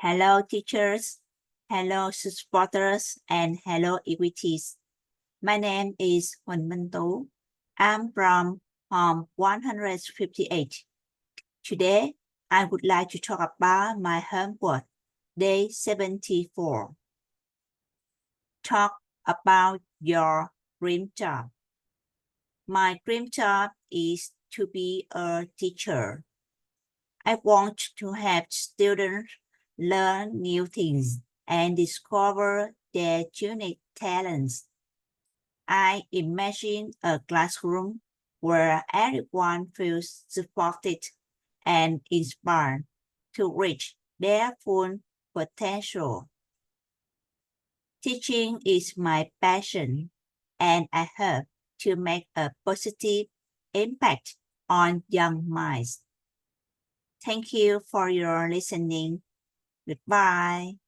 Hello, teachers. Hello, supporters, and hello, equities. My name is Huỳnh Minh Tú. I'm from Home 158. Today, I would like to talk about my homework, day 74. Talk about your dream job. My dream job is to be a teacher. I want to have students learn new things and discover their unique talents. I imagine a classroom where everyone feels supported and inspired to reach their full potential. Teaching is my passion, and I hope to make a positive impact on young minds. Thank you for your listening. Goodbye.